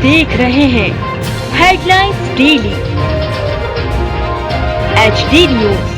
देख रहे हैं headlines daily HD news.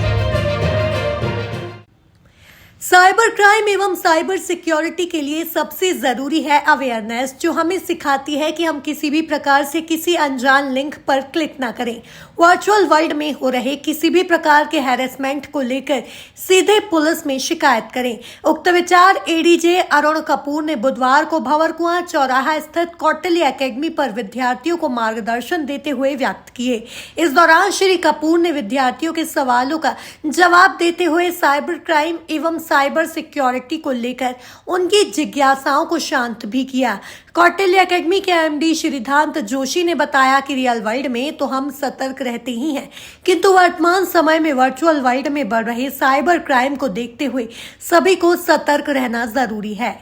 Cyber crime एवं साइबर सिक्योरिटी के लिए सबसे जरूरी है अवेयरनेस, जो हमें सिखाती है कि हम किसी भी प्रकार से किसी अनजान लिंक पर क्लिक ना करें। वर्चुअल वर्ल्ड में हो रहे किसी भी प्रकार के हैरेसमेंट को लेकर सीधे पुलिस में शिकायत करें। उक्त विचार एडीजे अरुण कपूर ने बुधवार को भंवरकुआं चौराहा स्थित कौटिल्य एकेडमी पर विद्यार्थियों को मार्गदर्शन देते हुए व्यक्त किए। इस दौरान श्री कपूर ने विद्यार्थियों के सवालों का जवाब देते हुए साइबर क्राइम एवं साइबर सिक्योरिटी को लेकर उनकी जिज्ञासाओं को शांत भी किया। कौटिल्य एकेडमी के एमडी श्रीधांत जोशी ने बताया कि रियल वर्ल्ड में तो हम सतर्क रहते ही हैं, किंतु वर्तमान समय में वर्चुअल वर्ल्ड में बढ़ रहे साइबर क्राइम को देखते हुए सभी को सतर्क रहना जरूरी है।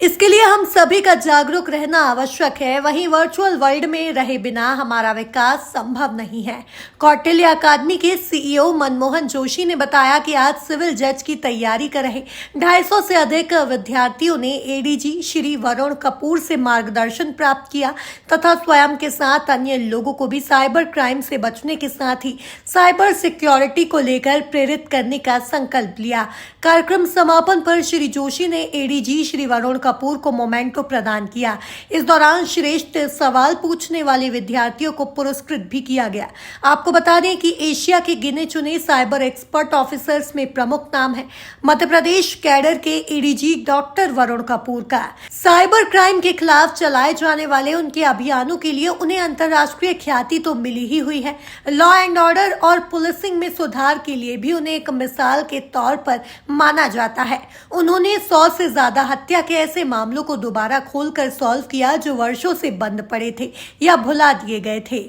इसके लिए हम सभी का जागरूक रहना आवश्यक है। वहीं वर्चुअल वर्ल्ड में रहे बिना हमारा विकास संभव नहीं है। कौटिल्य अकादमी के सीईओ मनमोहन जोशी ने बताया कि आज सिविल जज की तैयारी कर रहे 250 से अधिक विद्यार्थियों ने एडीजी श्री अरुण कपूर से मार्गदर्शन प्राप्त किया तथा स्वयं के साथ अन्य लोगों को भी साइबर क्राइम से बचने के साथ ही साइबर सिक्योरिटी को लेकर प्रेरित करने का संकल्प लिया। कार्यक्रम समापन पर श्री जोशी ने एडीजी श्री अरुण कपूर को मोमेंटो प्रदान किया। इस दौरान श्रेष्ठ सवाल पूछने वाले विद्यार्थियों को पुरस्कृत भी किया गया। आपको बता दें कि एशिया के गिने चुने साइबर एक्सपर्ट ऑफिसर्स में प्रमुख नाम है मध्य प्रदेश कैडर के एडीजी डॉक्टर अरुण कपूर का। साइबर क्राइम के खिलाफ चलाए जाने वाले उनके अभियानों के लिए उन्हें अंतर्राष्ट्रीय ख्याति तो मिली ही हुई है। लॉ एंड ऑर्डर और पुलिसिंग में सुधार के लिए भी उन्हें एक मिसाल के तौर पर माना जाता है। उन्होंने 100 से ज्यादा हत्या के ऐसे मामलों को दोबारा खोलकर सॉल्व किया जो वर्षों से बंद पड़े थे या भुला दिए गए थे।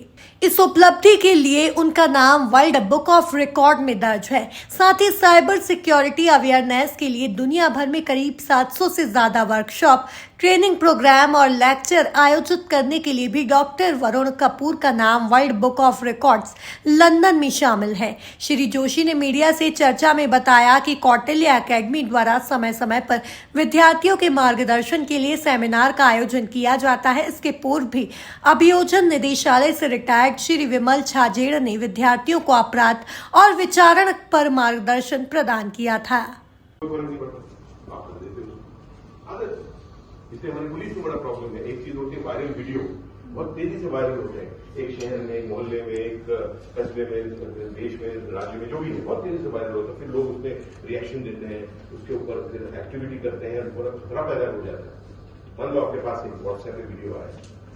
इस उपलब्धि के लिए उनका नाम वर्ल्ड बुक ऑफ रिकॉर्ड में दर्ज है। साथ ही साइबर सिक्योरिटी अवेयरनेस के लिए दुनिया भर में करीब 700 से ज्यादा वर्कशॉप, ट्रेनिंग प्रोग्राम और लेक्चर आयोजित करने के लिए भी डॉक्टर अरुण कपूर का नाम world book of records London में शामिल है। श्री जोशी ने मीडिया से चर्चा में बताया कि कौटिल्य एकेडमी द्वारा समय समय पर विद्यार्थियों के मार्गदर्शन के लिए सेमिनार का आयोजन किया जाता है। इसके पूर्व भी अभियोजन निदेशालय से रिटायर्ड श्री विमल छाजेड़ ने विद्यार्थियों को अपराध और विचारण पर मार्गदर्शन प्रदान किया था। इससे हमारी पुलिस को बड़ा प्रॉब्लम है। एक चीज होती है वायरल वीडियो, बहुत तेजी से वायरल होते हैं, एक शहर में, एक मोहल्ले में, एक कस्बे में, देश में, राज्य में, जो भी है, बहुत तेजी से वायरल होता है। फिर लोग उसमें रिएक्शन देते हैं, उसके ऊपर फिर एक्टिविटी करते हैं, पूरा खतरा पैदा हो जाता है। मान लो आपके पास एक व्हाट्सएप पे वीडियो आया,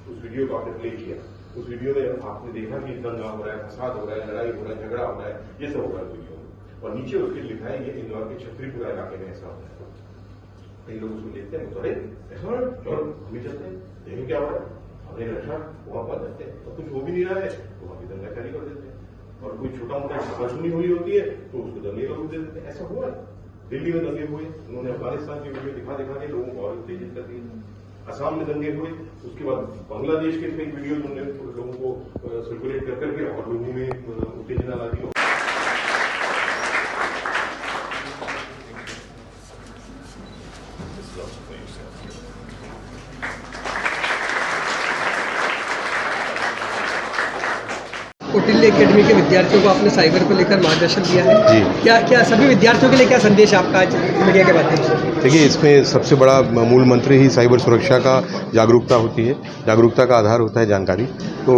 उस वीडियो को आपने प्ले किया, उस वीडियो में आपने देखा कि दंगा हो रहा है, फसाद हो रहा है, लड़ाई हो रहा है, झगड़ा हो रहा है, ये सब हो रहा है वीडियो में, और नीचे उसके लिखा है ये इंदौर के छतरीपुरा इलाके में ऐसा होता है। कई लोग उसको देखते हैं, तो अरे ऐसा हो रहा है, चलो हम चलते हैं, देखें क्या हो रहा है, हमने रखा वहां पर जाते हैं, तो कुछ हो भी नहीं रहा है तो वहां भी दंगाकारी कर देते हैं, और कोई छोटा मोटा घटना हुई होती है तो उसको दंगे का रूप दे देते हैं। ऐसा हुआ है, दिल्ली में दंगे हुए, उन्होंने अफगानिस्तान की वीडियो दिखा के लोगों को और उत्तेजित कर दिया। असम में दंगे हुए, उसके बाद बांग्लादेश के कई वीडियो उन्होंने लोगों को सर्कुलेट कर करके और लोगों में उत्तेजना ला दी। कौटिल्य एकेडमी के विद्यार्थियों को आपने साइबर को लेकर मार्गदर्शन दिया है जी। क्या सभी विद्यार्थियों के लिए क्या संदेश आपका आज मीडिया के माध्यम से? देखिए, इसमें सबसे बड़ा मूल मंत्र ही साइबर सुरक्षा का जागरूकता होती है। जागरूकता का आधार होता है जानकारी। तो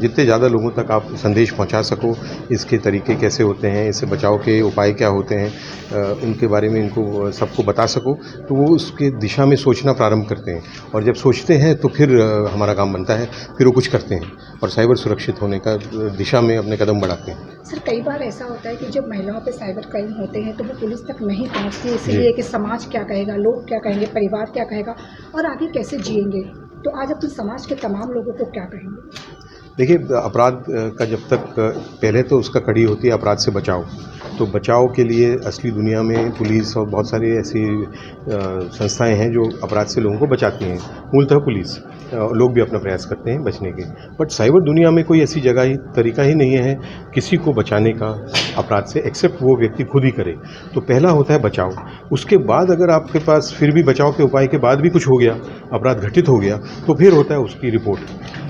जितने ज़्यादा लोगों तक आप संदेश पहुंचा सको, इसके तरीके कैसे होते हैं, इससे बचाव के उपाय क्या होते हैं, उनके बारे में इनको सबको बता सको, तो वो उसके दिशा में सोचना प्रारंभ करते हैं, और जब सोचते हैं तो फिर हमारा काम बनता है, फिर वो कुछ करते हैं और साइबर सुरक्षित होने का दिशा में अपने कदम बढ़ाते हैं। सर, कई बार ऐसा होता है कि जब महिलाओं पे साइबर क्राइम होते हैं तो वो पुलिस तक नहीं पहुंचती, इसलिए कि समाज क्या कहेगा, लोग क्या कहेंगे, परिवार क्या कहेगा और आगे कैसे जिएंगे। तो आज अपने समाज के तमाम लोगों को क्या कहेंगे? देखिए, अपराध का जब तक पहले तो उसका कड़ी होती है अपराध से बचाव। तो बचाव के लिए असली दुनिया में पुलिस और बहुत सारी ऐसी संस्थाएं हैं जो अपराध से लोगों को बचाती हैं। मूलतः पुलिस, लोग भी अपना प्रयास करते हैं बचने के। बट साइबर दुनिया में कोई ऐसी जगह ही तरीका ही नहीं है किसी को बचाने का अपराध से, एक्सेप्ट वो व्यक्ति खुद ही करे। तो पहला होता है बचाव। उसके बाद अगर आपके पास फिर भी बचाव के उपाय के बाद भी कुछ हो गया, अपराध घटित हो गया, तो फिर होता है उसकी रिपोर्ट,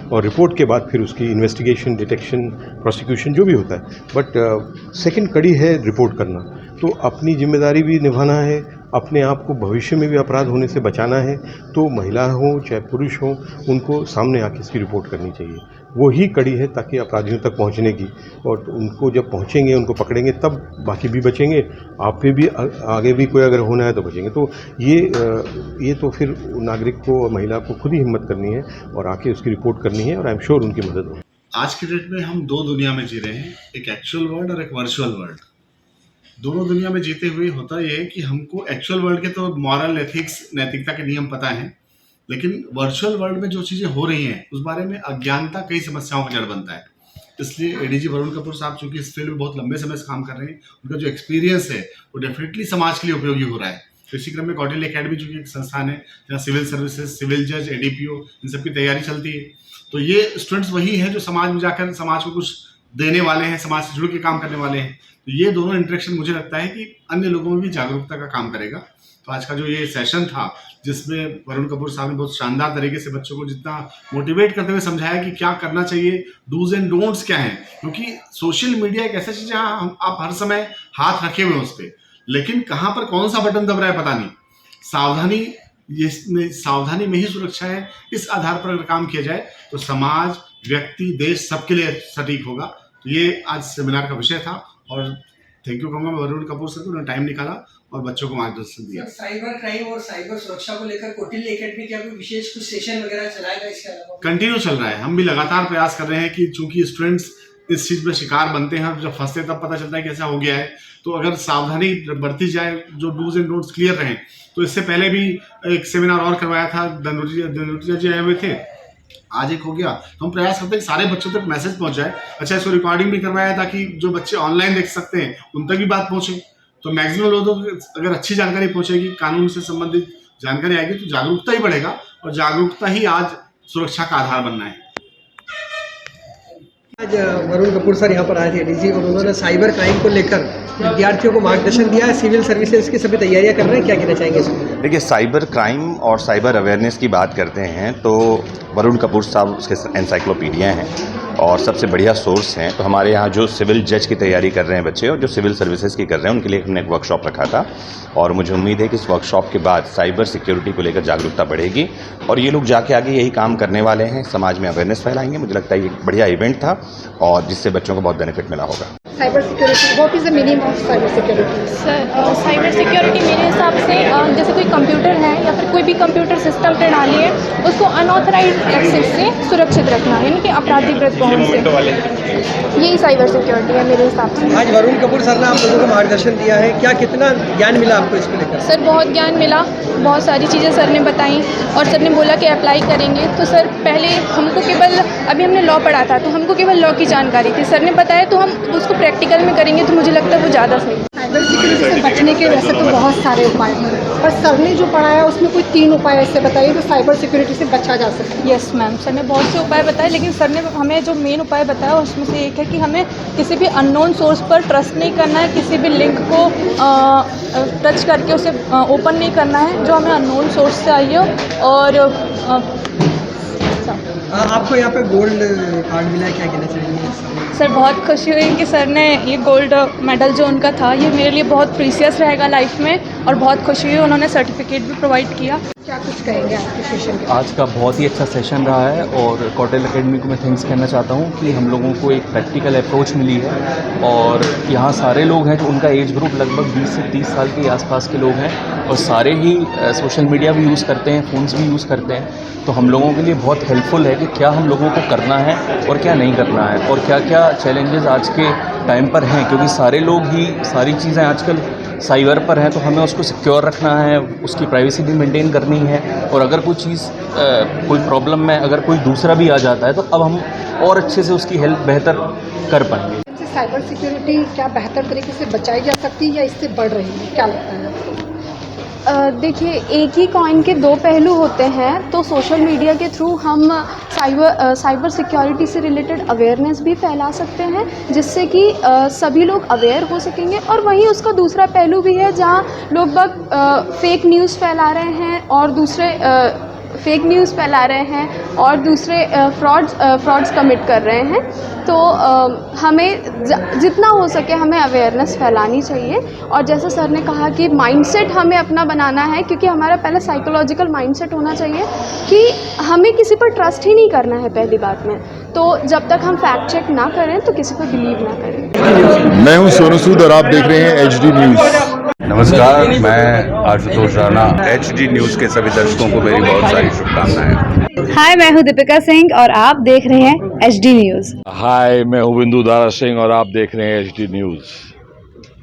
और रिपोर्ट के बाद फिर उसकी इन्वेस्टिगेशन, डिटेक्शन, प्रोसिक्यूशन जो भी होता है। बट सेकंड कड़ी है रिपोर्ट करना। तो अपनी जिम्मेदारी भी निभाना है, अपने आप को भविष्य में भी अपराध होने से बचाना है। तो महिला हो चाहे पुरुष हो, उनको सामने आके इसकी रिपोर्ट करनी चाहिए। वो ही कड़ी है ताकि अपराधियों तक पहुंचने की, और उनको जब पहुंचेंगे, उनको पकड़ेंगे, तब बाकी भी बचेंगे। आप पे भी आगे भी कोई अगर होना है तो बचेंगे। तो ये तो फिर नागरिक को और महिला को खुद ही हिम्मत करनी है और आके उसकी रिपोर्ट करनी है, और आई एम श्योर उनकी मदद होगी। आज के डेट में हम दो दुनिया में जी रहे हैं, एक एक्चुअल वर्ल्ड और एक वर्चुअल वर्ल्ड। दोनों दुनिया में जीते हुए होता यह है कि हमको एक्चुअल वर्ल्ड के तो मॉरल एथिक्स, नैतिकता के नियम पता हैं, लेकिन वर्चुअल वर्ल्ड में जो चीज़ें हो रही हैं उस बारे में अज्ञानता कई समस्याओं का जड़ बनता है। इसलिए एडीजी वरुण कपूर साहब चूंकि इस फील्ड में बहुत लंबे समय से काम कर रहे हैं, उनका जो एक्सपीरियंस है वो डेफिनेटली समाज के लिए उपयोगी हो रहा है। तो इसी क्रम में कौटिल्य एकेडमी जो कि एक संस्थान है जहाँ सिविल सर्विसेज, सिविल जज, एडीपीओ, इन सब की तैयारी चलती है। तो ये स्टूडेंट्स वही हैं जो समाज में जाकर समाज को कुछ देने वाले हैं, समाज से जुड़ के काम करने वाले हैं। तो ये दोनों इंटरेक्शन मुझे लगता है कि अन्य लोगों में भी जागरूकता का काम करेगा। तो आज का जो ये सेशन था जिसमें वरुण कपूर साहब ने बहुत शानदार तरीके से बच्चों को जितना मोटिवेट करते हुए समझाया कि क्या करना चाहिए, डूज एंड डोंट्स क्या हैं, क्योंकि सोशल मीडिया एक ऐसा चीज है आप हर समय हाथ रखे हुए हैं उस पर, लेकिन कहाँ पर कौन सा बटन दब रहा है पता नहीं। सावधानी में ही सुरक्षा है। इस आधार पर अगर काम किया जाए तो समाज, व्यक्ति, देश सबके लिए सटीक होगा। तो ये आज सेमिनार का विषय था, और थैंक यू कहूँगा मैं वरुण कपूर सर को, उन्होंने टाइम निकाला और बच्चों को मार्गदर्शन दिया। साइबर क्राइम और साइबर सुरक्षा को लेकर कौटिल्य एकेडमी क्या कोई विशेष कुछ सेशन वगैरह चलाएगा? इसके अलावा कंटिन्यू चल रहा है। हम भी लगातार प्रयास कर रहे हैं कि चूंकि स्टूडेंट्स इस चीज में शिकार बनते हैं और जब फंसते तब पता चलता है कि ऐसा हो गया है, तो अगर सावधानी बरती जाए, जो डूज एंड डोंट्स क्लियर रहें। तो इससे पहले भी एक सेमिनार और करवाया था, धनोटिया जी आए हुए थे, आज एक हो गया। तो हम प्रयास करते हैं कि सारे बच्चों तक मैसेज पहुंच जाए। अच्छा, इसको रिकॉर्डिंग भी करवाया ताकि जो बच्चे ऑनलाइन देख सकते हैं उन तक भी बात पहुंचे। तो मैक्सिमम लोगों तक अगर अच्छी जानकारी पहुंचेगी, कानून से संबंधित जानकारी आएगी, तो जागरूकता ही बढ़ेगा, और जागरूकता ही आज सुरक्षा का आधार बनना है। आज वरुण कपूर सर यहाँ पर आए थे एडीजी, और उन्होंने साइबर क्राइम को लेकर विद्यार्थियों को मार्गदर्शन दिया है। सिविल सर्विसेज की सभी तैयारियां कर रहे हैं, क्या कहना चाहेंगे इसमें? देखिए, साइबर क्राइम और साइबर अवेयरनेस की बात करते हैं तो वरुण कपूर साहब उसके एनसाइक्लोपीडिया हैं और सबसे बढ़िया सोर्स हैं। तो हमारे यहाँ जो सिविल जज की तैयारी कर रहे हैं बच्चे, और जो सिविल सर्विसेज की कर रहे हैं, उनके लिए हमने एक वर्कशॉप रखा था, और मुझे उम्मीद है कि इस वर्कशॉप के बाद साइबर सिक्योरिटी को लेकर जागरूकता बढ़ेगी, और ये लोग जाके आगे यही काम करने वाले हैं, समाज में अवेयरनेस फैलाएंगे। मुझे लगता है ये एक बढ़िया इवेंट था और जिससे बच्चों को बहुत बेनिफिट मिला होगा। Cyber security, what is the meaning of cyber security? Sir, cyber security मेरे हिसाब से जैसे कोई कंप्यूटर है या फिर कोई भी कंप्यूटर सिस्टम प्रणाली है, उसको अनऑथराइज्ड एक्सेस से सुरक्षित रखना, यानी कि आपराधिक दृष्टिकोण से, यही साइबर सिक्योरिटी है मेरे हिसाब से। आज वरुण कपूर सर ने आप लोगों को मार्गदर्शन दिया है, क्या कितना ज्ञान मिला आपको इसको लेकर? सर, बहुत ज्ञान मिला, बहुत सारी चीज़ें सर ने बताई, और सर ने बोला कि अप्लाई करेंगे। तो सर पहले हमको केवल, अभी हमने लॉ पढ़ा था तो हमको केवल लॉ की जानकारी थी, सर ने बताया तो हम उसको प्रैक्टिकल में करेंगे तो मुझे लगता है वो ज़्यादा सही। साइबर सिक्योरिटी से बचने के वैसे तो बहुत सारे उपाय हैं, पर सर ने जो पढ़ाया उसमें कोई 3 उपाय ऐसे बताइए तो साइबर सिक्योरिटी से बचा जा सके। यस मैम, सर ने बहुत से उपाय बताए, लेकिन सर ने हमें जो मेन उपाय बताया उसमें से एक है कि हमें किसी भी अननोन सोर्स पर ट्रस्ट नहीं करना है, किसी भी लिंक को टच करके उसे ओपन नहीं करना है जो हमें अननोन सोर्स से आई है। और आपको यहाँ पे गोल्ड कार्ड मिला है, क्या कहना चाहिए? सर, बहुत खुशी हुई कि सर ने ये गोल्ड मेडल जो उनका था, ये मेरे लिए बहुत प्रीसियस रहेगा लाइफ में, और बहुत खुशी हुई उन्होंने सर्टिफिकेट भी प्रोवाइड किया। क्या कुछ कहेंगे आपके सेशन के? आज का बहुत ही अच्छा सेशन रहा है, और कौटिल्य एकेडमी को मैं थैंक्स कहना चाहता हूँ कि हम लोगों को एक प्रैक्टिकल अप्रोच मिली है, और यहाँ सारे लोग हैं जो उनका एज ग्रुप लगभग 20 से 30 साल के आसपास के लोग हैं, और सारे ही सोशल मीडिया भी यूज़ करते हैं, फ़ोन्स भी यूज़ करते हैं। तो हम लोगों के लिए बहुत हेल्पफुल है कि क्या हम लोगों को करना है और क्या नहीं करना है, और क्या क्या चैलेंजेस आज के टाइम पर हैं, क्योंकि सारे लोग ही सारी चीज़ें आजकल साइबर पर हैं, तो हमें उसको सिक्योर रखना है, उसकी प्राइवेसी भी मेंटेन करनी है। और अगर कोई चीज़ कोई प्रॉब्लम में अगर कोई दूसरा भी आ जाता है तो अब हम और अच्छे से उसकी हेल्प बेहतर कर पाएंगे। साइबर सिक्योरिटी क्या बेहतर तरीके से बचाई जा सकती है या इससे बढ़ रही है, क्या लगता है आपको? देखिए, एक ही कॉइन के दो पहलू होते हैं। तो सोशल मीडिया के थ्रू हम साइबर सिक्योरिटी से रिलेटेड अवेयरनेस भी फैला सकते हैं, जिससे कि सभी लोग अवेयर हो सकेंगे। और वहीं उसका दूसरा पहलू भी है, जहां लोग फेक न्यूज़ फैला रहे हैं और दूसरे फ्रॉड्स कमिट कर रहे हैं। तो हमें जितना हो सके हमें अवेयरनेस फैलानी चाहिए। और जैसा सर ने कहा कि माइंडसेट हमें अपना बनाना है, क्योंकि हमारा पहले साइकोलॉजिकल माइंडसेट होना चाहिए कि हमें किसी पर ट्रस्ट ही नहीं करना है पहली बात में। तो जब तक हम फैक्ट चेक ना करें तो किसी पर बिलीव ना करें। मैं हूं सोनू सूद और आप देख रहे हैं HD न्यूज़। नमस्कार, मैं आशुतोष राणा। HD न्यूज़ के सभी दर्शकों को मेरी बहुत सारी शुभकामनाएं। हाय, मैं हूँ दीपिका सिंह और आप देख रहे हैं HD न्यूज़। हाय, मैं हूं बिंदु दारा सिंह और आप देख रहे हैं HD न्यूज़।